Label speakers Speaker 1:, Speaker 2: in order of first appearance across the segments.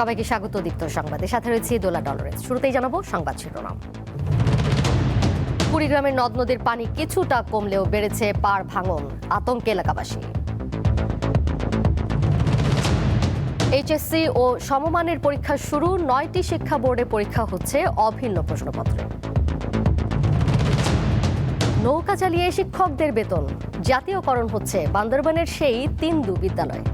Speaker 1: সবাইকে স্বাগত দীপ্ত সংবাদে, সাথে রয়েছে দোলা ডলরেস। শুরুতেই জানাবো সংবাদ শিরোনাম। কুড়িগ্রামের নদ নদীর পানি কিছুটা কমলেও বেড়েছে পাড় ভাঙন, আতঙ্কে এলাকাবাসী। এইচএসসি ও সমমানের পরীক্ষা শুরু, 9টি শিক্ষা বোর্ডে পরীক্ষা হচ্ছে অভিন্ন প্রশ্নপত্রে। নৌকা চালিয়ে শিক্ষকদের বেতন জাতীয়করণ হচ্ছে বান্দরবানের সেই তিন্দু বিদ্যালয়।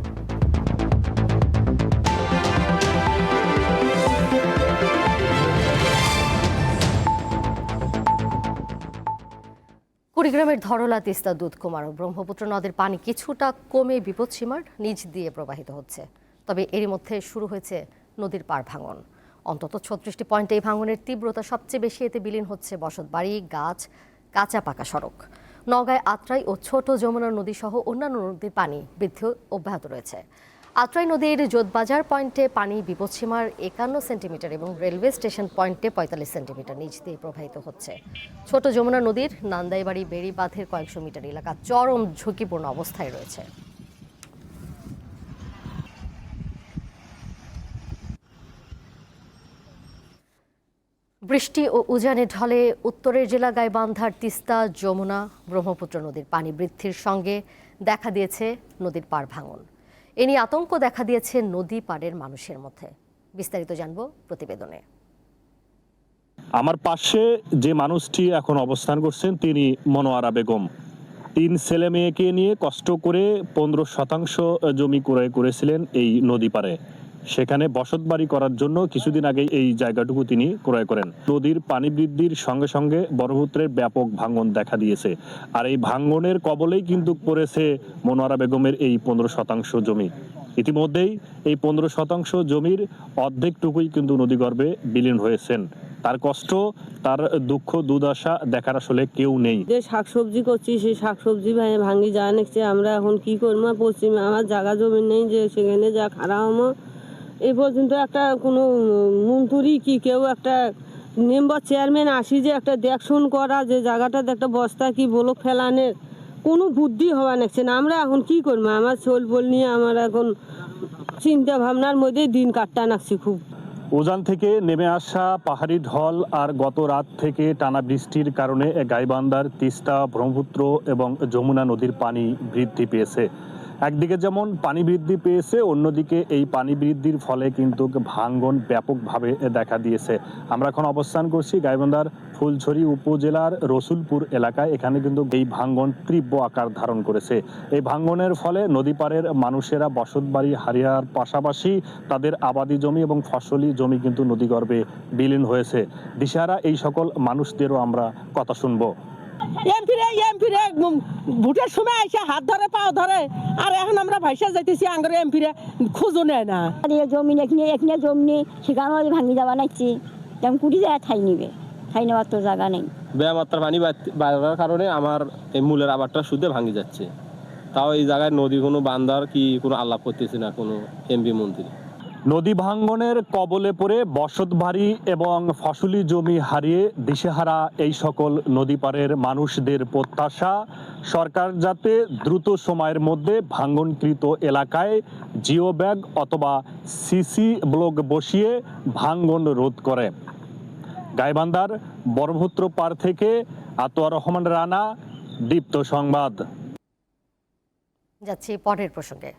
Speaker 1: কুড়িগ্রামের ধরলা, তিস্তা, দুধকুমার ও ব্রহ্মপুত্র নদের পানি কিছুটা কমে বিপদসীমার নিচ দিয়ে প্রবাহিত হচ্ছে। তবে এরই মধ্যে শুরু হয়েছে নদীর পাড় ভাঙন। অন্তত 36টি পয়েন্টে এই ভাঙনের তীব্রতা সবচেয়ে বেশি। এতে বিলীন হচ্ছে বসতবাড়ি, গাছ, কাঁচা পাকা সড়ক। নওগাঁয় আত্রাই ও ছোট যমুনা নদী সহ অন্যান্য নদীর পানি বৃদ্ধি অব্যাহত রয়েছে। আত্রাই নদীর যোধবাজার পয়েন্টে পানি বিপদসীমার 51 সেন্টিমিটার এবং রেলওয়ে স্টেশন পয়েন্টে 45 সেন্টিমিটার নিচ দিয়ে প্রবাহিত হচ্ছে। ছোট যমুনা নদীর নান্দাইবাড়ি বেড়ি বাঁধের কয়েকশো মিটার এলাকা চরম ঝুঁকিপূর্ণ অবস্থায় রয়েছে। বৃষ্টি ও উজানের ঢলে উত্তরের জেলা গাইবান্ধার তিস্তা, যমুনা, ব্রহ্মপুত্র নদীর পানি বৃদ্ধির সঙ্গে দেখা দিয়েছে নদীর পাড় ভাঙন। এ নিয়ে আতঙ্ক দেখা দিয়েছে নদী পাড়ের মানুষের মধ্যে। বিস্তারিত জানবো প্রতিবেদনে।
Speaker 2: আমার পাশে যে মানুষটি এখন অবস্থান করছেন তিনি মনোয়ারা বেগম। 3 ছেলে মেয়েকে নিয়ে কষ্ট করে 15% জমি ক্রয় করেছিলেন এই নদী পাড়ে। সেখানে বসতবাড়ি করার জন্য কিছুদিন আগে এই জায়গাটুকু তিনি ক্রয় করেন। নদীর পানি বৃদ্ধির সঙ্গে সঙ্গে ব্রহ্মপুত্রের ব্যাপক ভাঙন দেখা দিয়েছে। আর এই ভাঙনের কবলেই কিন্তু পড়েছে মনোয়ারা বেগমের এই 15% জমি। ইতিমধ্যেই এই 15% জমির অর্ধেকটুকুই কিন্তু নদীগর্ভে বিলীন হয়েছেন। তার কষ্ট, তার দুঃখ, দুর্দশা দেখার আসলে কেউ নেই।
Speaker 3: যে শাকসবজি করছি সেই শাকসবজি ভাঙি যায় নাকছে। আমরা এখন কি করবো? পশ্চিমে আমার জায়গা জমি নেই যে সেখানে যা খারাপ হবো। এই পর্যন্ত একটা কোনো মন্ত্রী কি কেউ একটা মেম্বার চেয়ারম্যান আসি যে একটা দেখশন করা, যে জায়গাটাতে একটা বস্তা কি বলো ফেলানের কোনো বুদ্ধি হওয়া নাকছে না। আমরা এখন কি করবো? আমার চোল বল নিয়ে আমার এখন চিন্তা ভাবনার মধ্যে দিন কাটটা নাকছে খুব।
Speaker 2: উজান থেকে নেমে আসা পাহাড়ি ঢল আর গত রাত থেকে টানা বৃষ্টির কারণে গাইবান্ধার তিস্তা, ব্রহ্মপুত্র এবং যমুনা নদীর পানি বৃদ্ধি পেয়েছে। একদিকে যেমন পানি বৃদ্ধি পেয়েছে, অন্যদিকে এই পানি বৃদ্ধির ফলে কিন্তু ভাঙন ব্যাপকভাবে দেখা দিয়েছে। আমরা এখন অবস্থান করছি গাইবান্ধার ফুলছড়ি উপজেলার রসুলপুর এলাকায়। এখানে কিন্তু এই ভাঙন তীব্র আকার ধারণ করেছে। এই ভাঙনের ফলে নদী পাড়ের মানুষেরা বসতবাড়ি হারিয়ার পাশাপাশি তাদের আবাদি জমি এবং ফসলি জমি কিন্তু নদীগর্ভে বিলীন হয়েছে। দিশাহারা এই সকল মানুষদেরও আমরা কথা শুনবো।
Speaker 3: এমপিরে ভোটের সময় এসে হাত ধরে পাও ধরে, আর এখন আমরা ভাইসা যাইতেছি আঙ্গরে এমপিরে খোঁজও নেয় না।
Speaker 4: জমি এখানে জমি সেখানে ভাঙি যাওয়া নাইছি, তেমন কুড়ি জায়গায় ঠাই নিবে, ঠাই নেওয়ার তো জায়গা নেই।
Speaker 5: বেমাত্রা পানি বাড়ার কারণে আমার এই মূলের আবারটা শুধু ভাঙি যাচ্ছে। তাও এই জায়গায় নদী কোনো বান্ধার কি কোনো আলাপ করতেছে না কোনো এমপি মন্ত্রী।
Speaker 2: নদী ভাঙ্গনের কবলে পড়ে বসতবাড়ি এবং ফসলি জমি হারিয়ে দিশেহারা এই সকল নদী পাড়ের মানুষদের প্রত্যাশা, সরকার যাতে দ্রুত সময়ের মধ্যে ভাঙ্গনকৃত এলাকায় জিও ব্যাগ অথবা সিসি ব্লক বসিয়ে ভাঙ্গন রোধ করে। গাইবান্ধার ব্রহ্মপুত্র পার থেকে আতোয়ার রহমান রানা, দীপ্ত সংবাদ।
Speaker 1: যাচ্ছি পরের প্রসঙ্গে।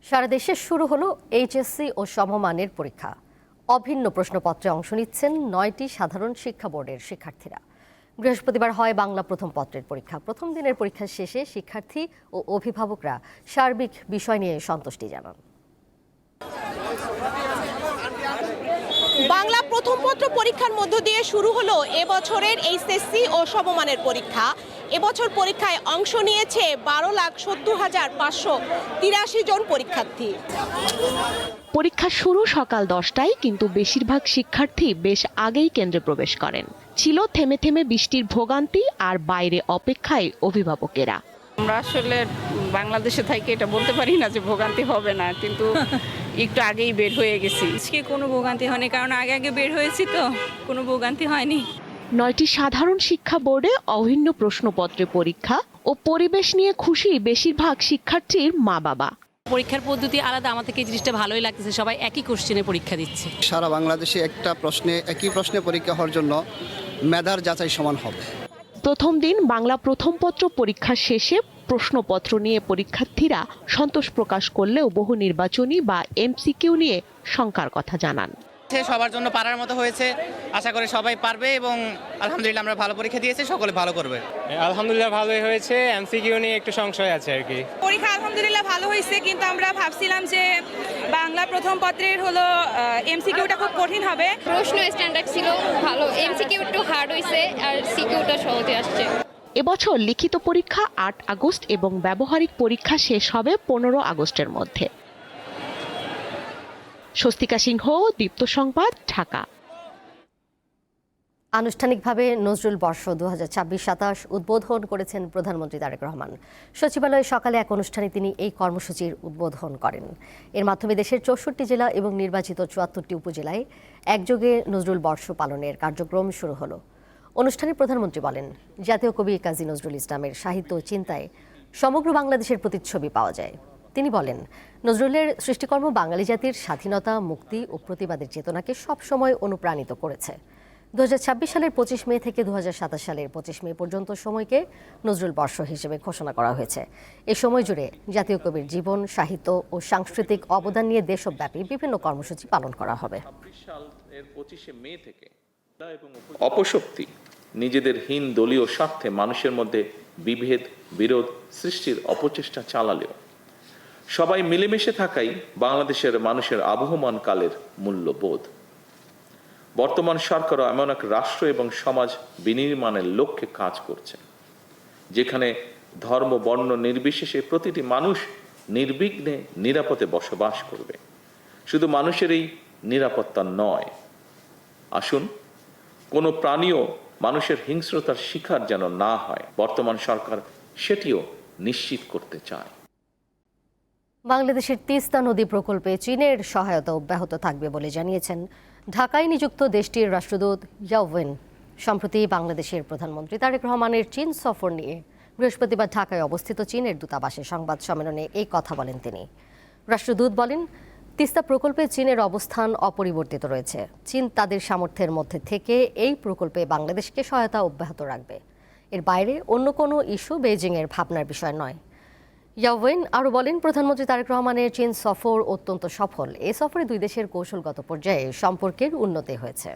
Speaker 1: সারা দেশে শুরু হলো এইচএসসি ও সমমানের পরীক্ষা। অভিন্ন প্রশ্নপত্রে অংশ নিচ্ছেন 9টি সাধারণ শিক্ষা বোর্ডের শিক্ষার্থীরা। বৃহস্পতিবার হয় বাংলা প্রথম পত্রের পরীক্ষা। প্রথম দিনের পরীক্ষা শেষে শিক্ষার্থী ও অভিভাবকরা সার্বিক বিষয় নিয়ে সন্তুষ্টি জানান।
Speaker 6: বাংলা প্রথম পত্র পরীক্ষার মধ্য দিয়ে শুরু হলো এবছরের এইচএসসি ও সমমানের পরীক্ষা। এবছর পরীক্ষায় অংশ নিয়েছে 12,70,583 জন পরীক্ষার্থী।
Speaker 7: পরীক্ষা শুরু সকাল 10টায়, কিন্তু বেশিরভাগ শিক্ষার্থী বেশ আগেই কেন্দ্রে প্রবেশ করেন। ছিল থেমে থেমে বৃষ্টির ভোগান্তি আর বাইরে অপেক্ষায় অভিভাবকেরা।
Speaker 8: আমরা আসলে বাংলাদেশে থাকি এটা বলতে পারি না যে ভোগান্তি হবে না, কিন্তু একটু আগেই বের হয়ে গেছি।
Speaker 9: আজকে কোনো ভোগান্তি হয়নি, কারণ আগে বের হয়েছি তো কোনো ভোগান্তি হয়নি।
Speaker 7: 9টি সাধারণ শিক্ষা বোর্ডে অভিন্ন প্রশ্নপত্রে পরীক্ষা ও পরিবেশ নিয়ে খুশি বেশিরভাগ শিক্ষার্থীর মা বাবা।
Speaker 9: পরীক্ষার পদ্ধতি আলাদা, আমার থেকে এই জিনিসটা ভালোই লাগতেছে, সবাই একই কোশ্চেনে পরীক্ষা দিচ্ছে।
Speaker 10: সারা বাংলাদেশে একই প্রশ্নে পরীক্ষা হওয়ার জন্য মেধার যাচাই সমান হবে।
Speaker 7: প্রথম দিন বাংলা প্রথম পত্র পরীক্ষা শেষে প্রশ্নপত্র নিয়ে পরীক্ষার্থীরা সন্তোষ প্রকাশ করলেও বহু নির্বাচনী বা এমসিকিউ নিয়ে শঙ্কার কথা জানান।
Speaker 11: সবার জন্য পারার মতো হয়েছে, আশা করি সবাই পারবে এবং আলহামদুলিল্লাহ আমরা ভালো পরীক্ষা দিয়েছি, সকলে ভালো করবে।
Speaker 5: আলহামদুলিল্লাহ ভালোই হয়েছে, এমসিকিউ নিয়ে একটু সংশয় আছে আর কি।
Speaker 9: পরীক্ষা আলহামদুলিল্লাহ ভালো হয়েছে, কিন্তু আমরা ভাবছিলাম যে বাংলা প্রথম পত্রের হলো এমসিকিউটা খুব কঠিন হবে।
Speaker 12: প্রশ্ন স্ট্যান্ডার্ড ছিল ভালো, এমসিকিউ একটু হার্ড হয়েছে আর সিকিউটা সহজে আসছে।
Speaker 7: এবছর লিখিত পরীক্ষা 8 আগস্ট এবং ব্যবহারিক পরীক্ষা শেষ হবে 15 আগস্টের মধ্যে। স্বস্তিকা সিংহ, দীপ্ত সংবাদ, ঢাকা।
Speaker 1: আনুষ্ঠানিকভাবে নজরুল বর্ষ 2026-27 উদ্বোধন করেছেন প্রধানমন্ত্রী তারেক রহমান। সচিবালয়ে সকালে এক অনুষ্ঠানে তিনি এই কর্মসূচির উদ্বোধন করেন। এর মাধ্যমে দেশের 64 জেলা এবং নির্বাচিত 74টি উপজেলায় একযোগে নজরুল বর্ষ পালনের কার্যক্রম শুরু হলো। অনুষ্ঠানে প্রধানমন্ত্রী বলেন, জাতীয় কবি কাজী নজরুল ইসলামের সাহিত্য ও চিন্তায় সমগ্র বাংলাদেশের প্রতিচ্ছবি পাওয়া যায়। তিনি বলেন, নজরুলের সৃষ্টিকর্ম বাঙালি জাতির স্বাধীনতা, মুক্তি ও প্রতিবাদের চেতনাকে সবসময় অনুপ্রাণিত করেছে। 2026 সালের 25 মে থেকে 2027 সালের 25 মে পর্যন্ত সময়কে নজরুল বর্ষ হিসেবে ঘোষণা করা হয়েছে। এই সময় জুড়ে জাতীয় কবির জীবন, সাহিত্য ও সাংস্কৃতিক অবদান নিয়ে দেশব্যাপী বিভিন্ন কর্মসূচি পালন করা হবে।
Speaker 13: 25 মে থেকে অপশক্তি নিজেদের হীন দলীয় স্বার্থে মানুষের মধ্যে বিভেদ, বিরোধ সৃষ্টির অপচেষ্টা চালালেও সবাই মিলেমিশে থাকাই বাংলাদেশের মানুষের আবহমান কালের মূল্যবোধ। বর্তমান সরকারও এমন এক রাষ্ট্র এবং সমাজ বিনির্মাণের লক্ষ্যে কাজ করছে, যেখানে ধর্ম, বর্ণ নির্বিশেষে প্রতিটি মানুষ নির্বিঘ্নে নিরাপদে বসবাস করবে। শুধু মানুষের এই নিরাপত্তা নয়, আসুন কোনো প্রাণীও মানুষের হিংস্রতার শিকার যেন না হয়, বর্তমান সরকার সেটিও নিশ্চিত করতে চায়।
Speaker 1: বাংলাদেশের তিস্তা নদী প্রকল্পে চীনের সহায়তা অব্যাহত থাকবে বলে জানিয়েছেন ঢাকায় নিযুক্ত দেশটির রাষ্ট্রদূত ইয়াও ওয়েন। সম্প্রতি বাংলাদেশের প্রধানমন্ত্রী তারেক রহমানের চীন সফর নিয়ে বৃহস্পতিবার ঢাকায় অবস্থিত চীনের দূতাবাসে সংবাদ সম্মেলনে এই কথা বলেন তিনি। রাষ্ট্রদূত বলেন, তিস্তা প্রকল্পে চীনের অবস্থান অপরিবর্তিত রয়েছে। চীন তাদের সামর্থ্যের মধ্যে থেকে এই প্রকল্পে বাংলাদেশকে সহায়তা অব্যাহত রাখবে। এর বাইরে অন্য কোনো ইস্যু বেইজিংয়ের ভাবনার বিষয় নয়। ইয়াওয়েন আরও বলেন, প্রধানমন্ত্রী তারেক রহমানের চীন সফর অত্যন্ত সফল। এ সফরে দুই দেশের কৌশলগত পর্যায়ে সম্পর্কের উন্নতি হয়েছে।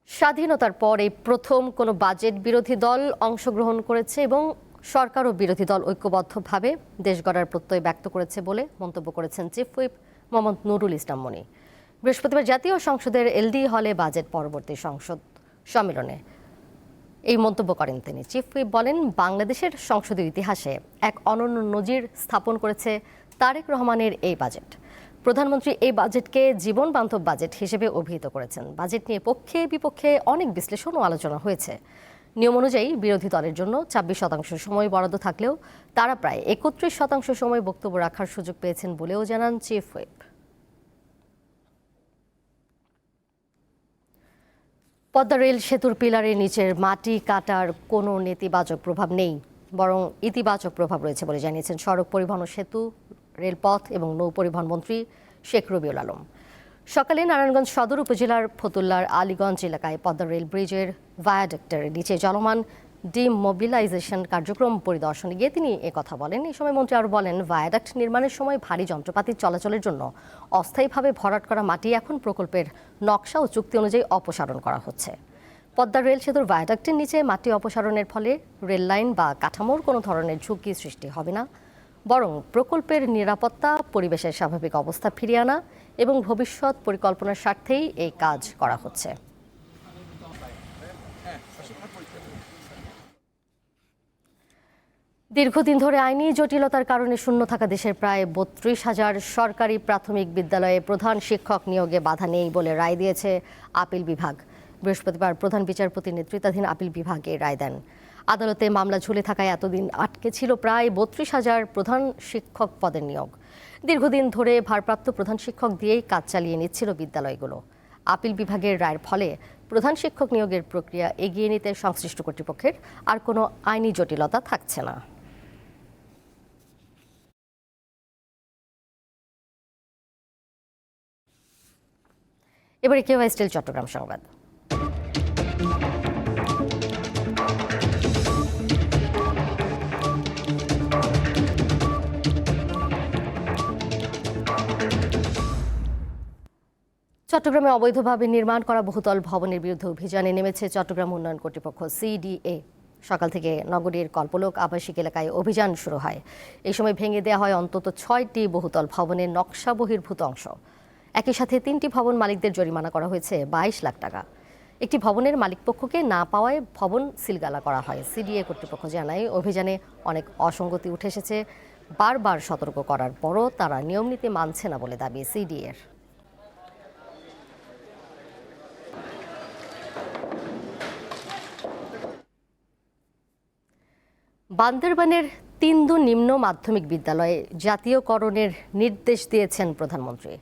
Speaker 1: স্বাধীনতার পর এই প্রথম কোনো বাজেট বিরোধী দল অংশগ্রহণ করেছে এবং সরকার ও বিরোধী দল ঐক্যবদ্ধভাবে দেশ গড়ার প্রত্যয় ব্যক্ত করেছে বলে মন্তব্য করেছেন চিফ হুইপ মোহাম্মদ নুরুল ইসলাম মনি। বৃহস্পতিবার জাতীয় সংসদের এলডি হলে বাজেট পরবর্তী সংসদ সম্মেলনে এই মন্তব্য করেন তিনি। চিফ হুইপ বলেন, বাংলাদেশের সংসদীয় ইতিহাসে এক অনন্য নজির স্থাপন করেছে তারেক রহমানের এই বাজেট। প্রধানমন্ত্রী এই বাজেটকে জীবন বান্ধব বাজেট হিসেবে অভিহিত করেছেন। বাজেট নিয়ে পক্ষে বিপক্ষে অনেক বিশ্লেষণ ও আলোচনা হয়েছে। নিয়ম অনুযায়ী বিরোধী দলের জন্য 26% সময় বরাদ্দ থাকলেও তারা প্রায় 31% সময় বক্তব্য রাখার সুযোগ পেয়েছেন বলেও জানান চিফ হুইপ। পদ্মা রেল সেতুর পিলারের নিচের মাটি কাটার কোনো নেতিবাচক প্রভাব নেই, বরং ইতিবাচক প্রভাব রয়েছে বলে জানিয়েছেন সড়ক পরিবহন ও সেতু, রেলপথ এবং নৌ পরিবহন মন্ত্রী শেখ রবিউল আলম। সকালে নারায়ণগঞ্জ সদর উপজেলার ফতুল্লার আলীগঞ্জ এলাকায় পদ্মা রেল ব্রিজের ভায়াডাক্টের নিচে চলমান ডিমোবিলাইজেশন কার্যক্রম পরিদর্শনে গিয়ে তিনি একথা বলেন। এই সময় মন্ত্রী আরও বলেন, ভায়াডাক্ট নির্মাণের সময় ভারী যন্ত্রপাতির চলাচলের জন্য অস্থায়ীভাবে ভরাট করা মাটি এখন প্রকল্পের নকশা ও চুক্তি অনুযায়ী অপসারণ করা হচ্ছে। পদ্মা রেল সেতুর ভায়াডাক্টের নিচে মাটি অপসারণের ফলে রেল লাইন বা কাঠামোর কোনো ধরনের ঝুঁকি সৃষ্টি হবে না, বরং প্রকল্পের নিরাপত্তা, পরিবেশের স্বাভাবিক অবস্থা ফিরিয়ে আনা এবং ভবিষ্যৎ পরিকল্পনার স্বার্থেই এই কাজ করা হচ্ছে। দীর্ঘদিন ধরে আইনি জটিলতার কারণে শূন্য থাকা দেশের প্রায় 32,000 সরকারি প্রাথমিক বিদ্যালয়ে প্রধান শিক্ষক নিয়োগে বাধা নেই বলে রায় দিয়েছে আপিল বিভাগ। বৃহস্পতিবার প্রধান বিচারপতির নেতৃত্বাধীন আপিল বিভাগ এই রায় দেন। আদালতে মামলা ঝুলে থাকায় এতদিন আটকে ছিল প্রায় 32,000 প্রধান শিক্ষক পদের নিয়োগ। দীর্ঘদিন ধরে ভারপ্রাপ্ত প্রধান শিক্ষক দিয়েই কাজ চালিয়ে নিচ্ছিল বিদ্যালয়গুলো। আপিল বিভাগের রায়ের ফলে প্রধান শিক্ষক নিয়োগের প্রক্রিয়া এগিয়ে নিতে সংশ্লিষ্ট কর্তৃপক্ষের আর কোনো আইনি জটিলতা থাকছে না। এবারে কেওয়াই স্টিল চট্টগ্রাম সংবাদ। চট্টগ্রামে অবৈধভাবে নির্মাণ করা বহুতল ভবনের বিরুদ্ধে অভিযানে নেমেছে চট্টগ্রাম উন্নয়ন কর্তৃপক্ষ সিডিএ। সকাল থেকে নগরীর কল্পলোক আবাসিক এলাকায় অভিযান শুরু হয়। এই সময় ভেঙে দেওয়া হয় অন্তত 6টি বহুতল ভবনের নকশা বহির্ভূত অংশ। একই সাথে 3টি ভবন মালিকদের জরিমানা করা হয়েছে 22 লাখ টাকা। একটি ভবনের মালিকপক্ষকে না পাওয়ায় ভবন সিলগালা করা হয়। সিডিএ কর্তৃপক্ষ জানায় অভিযানে অনেক অসঙ্গতি উঠে এসেছে। বারবার সতর্ক করার পরও তারা নিয়ম নীতি মানছে না বলে দাবি সিডিএর। বান্দরবানের তিন্দু নিম্ন মাধ্যমিক বিদ্যালয়ে জাতীয়করণের নির্দেশ দিয়েছেন প্রধানমন্ত্রী।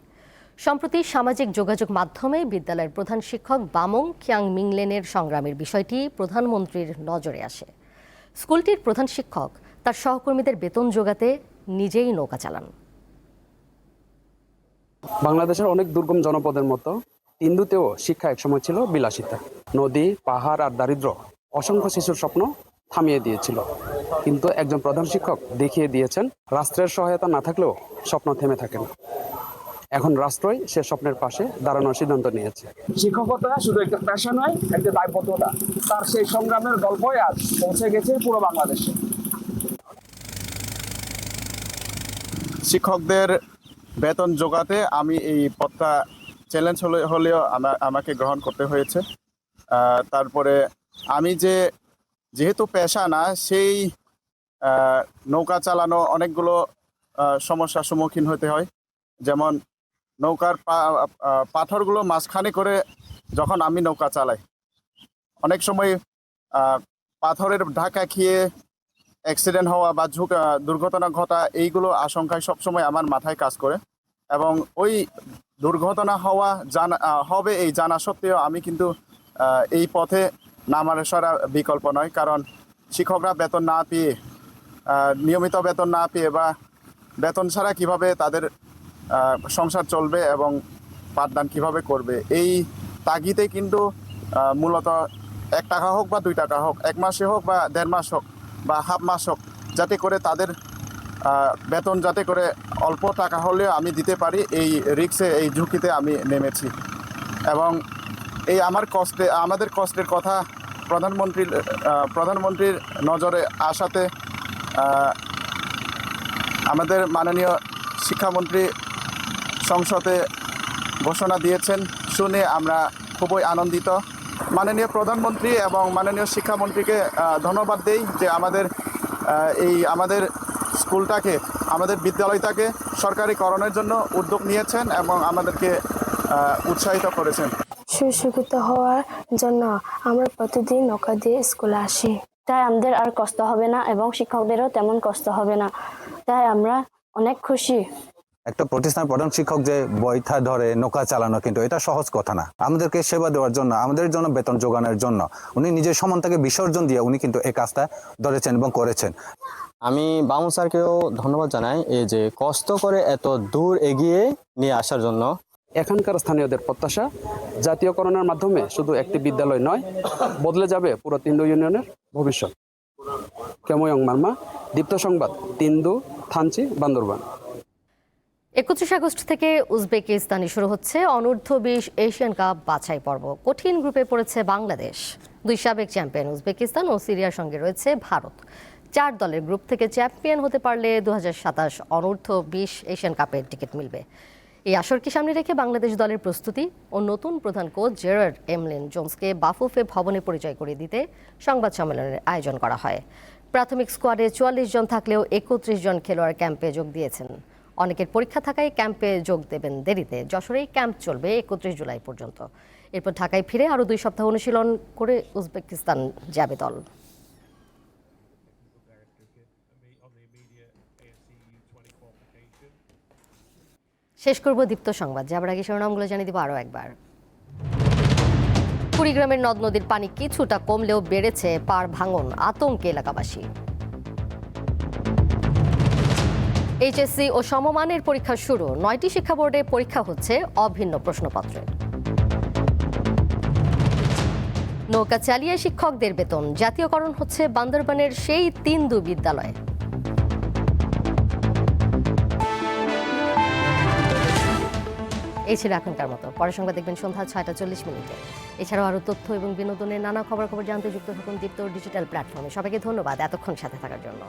Speaker 1: সম্প্রতি সামাজিক যোগাযোগ মাধ্যমে বিদ্যালয়ের প্রধান শিক্ষক বামং খিয়াং মিংলেনের সংগ্রামের বিষয়টি প্রধানমন্ত্রীর নজরে আসে। স্কুলটির প্রধান শিক্ষক তার সহকর্মীদের বেতন যোগাতে নিজেই নৌকা চালান।
Speaker 14: বাংলাদেশের অনেক দুর্গম জনপদের মতো তিন্দুতেও শিক্ষা একসময় ছিল বিলাসিতা। নদী, পাহাড় আর দারিদ্র অসংখ্য শিশুর স্বপ্ন থামিয়ে দিয়েছিল। কিন্তু একজন প্রধান শিক্ষক দেখিয়ে দিয়েছেন রাষ্ট্রের সহায়তা না থাকলেও স্বপ্ন থেমে থাকে না। এখন রাষ্ট্রই সে স্বপ্নের পাশে দাঁড়ানোর সিদ্ধান্ত নিয়েছে।
Speaker 15: শিক্ষকতা শুধু একটা পেশা নয়, একটা দায়বদ্ধতা। তার সেই সংগ্রামের গল্পই আজ পৌঁছে গেছে পুরো বাংলাদেশে।
Speaker 16: শিক্ষকদের বেতন জোগাতে আমি এই পদটা চ্যালেঞ্জ হলেও আমাকে গ্রহণ করতে হয়েছে। তারপরে আমি যেহেতু পেশা না, সেই নৌকা চালানো অনেকগুলো সমস্যার সম্মুখীন হতে হয়। যেমন নৌকার পাথরগুলো মাঝখানে করে যখন আমি নৌকা চালাই, অনেক সময় পাথরের ধাক্কা খেয়ে অ্যাক্সিডেন্ট হওয়া বা দুর্ঘটনা ঘটা, এইগুলো আশঙ্কায় সবসময় আমার মাথায় কাজ করে। এবং ওই দুর্ঘটনা হবে এই জানা সত্ত্বেও আমি কিন্তু এই পথে নামার ছাড়া বিকল্প নয়। কারণ শিক্ষকরা বেতন না পেয়ে, নিয়মিত বেতন না পেয়ে বা বেতন ছাড়া কিভাবে তাদের সংসার চলবে এবং পাঠদান কিভাবে করবে, এই তাগিদে কিন্তু মূলত 1 টাকা হোক বা 2 টাকা হোক, 1 মাসে হোক বা 1.5 মাস হোক বা হাফ মাস হোক, যাতে করে তাদের বেতন যাতে করে অল্প টাকা হলেও আমি দিতে পারি, এই রিস্কে, এই ঝুঁকিতে আমি নেমেছি। এবং এই আমাদের কষ্টের কথা প্রধানমন্ত্রীর নজরে আসাতে আমাদের মাননীয় শিক্ষামন্ত্রী সংসদে ঘোষণা দিয়েছেন, শুনে আমরা খুবই আনন্দিত। মাননীয় প্রধানমন্ত্রী এবং মাননীয় শিক্ষামন্ত্রীকে ধন্যবাদ দেই যে আমাদের স্কুলটাকে, আমাদের বিদ্যালয়টাকে সরকারিকরণের জন্য উদ্যোগ নিয়েছেন এবং আমাদেরকে উৎসাহিত করেছেন।
Speaker 17: সুশিক্ষিত হওয়ার জন্য আমরা প্রতিদিন নৌকা দিয়ে স্কুলে আসি। তাই আমাদের আর কষ্ট হবে না এবং শিক্ষকদেরও তেমন কষ্ট হবে না। তাই আমরা অনেক খুশি।
Speaker 18: একটা প্রতিষ্ঠানের প্রধান শিক্ষক যে বইটা ধরে নৌকা চালানো, কিন্তু এটা সহজ কথা না। আমাদেরকে সেবা দেওয়ার জন্য, আমাদের জন্য বেতন যোগানোর জন্য উনি নিজের সম্মানটাকে বিসর্জন দিয়ে উনি কিন্তু এই কাজটা ধরেছেন এবং করেছেন।
Speaker 19: আমি বামু স্যারকেও ধন্যবাদ জানাই, এই যে কষ্ট করে এত দূর এগিয়ে নিয়ে আসার জন্য।
Speaker 14: এখানকার স্থানীয়দের প্রত্যাশা, জাতীয়করণের মাধ্যমে শুধু একটি বিদ্যালয় নয়, বদলে যাবে পুরো তিন্দু ইউনিয়নের ভবিষ্যৎ। কেময়ং মার্মা, দীপ্ত সংবাদ, তিন্দু, থানচি, বান্দরবান।
Speaker 1: 31 আগস্ট থেকে উজবেকিস্তানে শুরু হচ্ছে অনূর্ধ্ব 20 এশিয়ান কাপ বাছাই পর্ব। কঠিন গ্রুপে পড়েছে বাংলাদেশ। 2 সাবেক চ্যাম্পিয়ন উজবেকিস্তান ও সিরিয়ার সঙ্গে রয়েছে ভারত। 4 দলের গ্রুপ থেকে চ্যাম্পিয়ন হতে পারলে 2027 অনূর্ধ্ব 20 এশিয়ান কাপের টিকিট মিলবে। এই আসরকে সামনে রেখে বাংলাদেশ দলের প্রস্তুতি ও নতুন প্রধান কোচ জেরার্ড এমলিন জোন্সকে বাফুফে ভবনে পরিচয় করিয়ে দিতে সংবাদ সম্মেলনের আয়োজন করা হয়। প্রাথমিক স্কোয়াডে 44 জন থাকলেও 31 জন খেলোয়াড় ক্যাম্পে যোগ দিয়েছেন। অনেকের পরীক্ষা থাকায় ক্যাম্পে যোগ দেবেন দেরিতে। যশোরেই ক্যাম্প চলবে 31 জুলাই পর্যন্ত। এরপর ঢাকায় ফিরে আরও 2 সপ্তাহ অনুশীলন করে উজবেকিস্তান যাবে দল। শেষ করব দীপ্ত সংবাদ। যাবার আগে শিরোনামগুলো জানিয়ে দিব আরও একবার। কুড়িগ্রামের নদ নদীর পানি কিছুটা কমলেও বেড়েছে পাড় ভাঙন, আতঙ্কে এলাকাবাসী। এইচএসসি ও সমমানের পরীক্ষা শুরু, 9টি শিক্ষা বোর্ডে পরীক্ষা হচ্ছে অভিন্ন প্রশ্নপত্রে। নৌকা চালিয়ে শিক্ষকদের বেতন, জাতীয়করণ হচ্ছে বান্দরবানের সেই তিন্দু বিদ্যালয়ে। এই ছিল এখনকার মতো। পরের সংবাদ দেখবেন সন্ধ্যা 6:40। এছাড়াও আরও তথ্য এবং বিনোদনের নানা খবর জানতে যুক্ত থাকুন দীপ্ত ডিজিটাল প্ল্যাটফর্মে। সবাইকে ধন্যবাদ এতক্ষণ সাথে থাকার জন্য।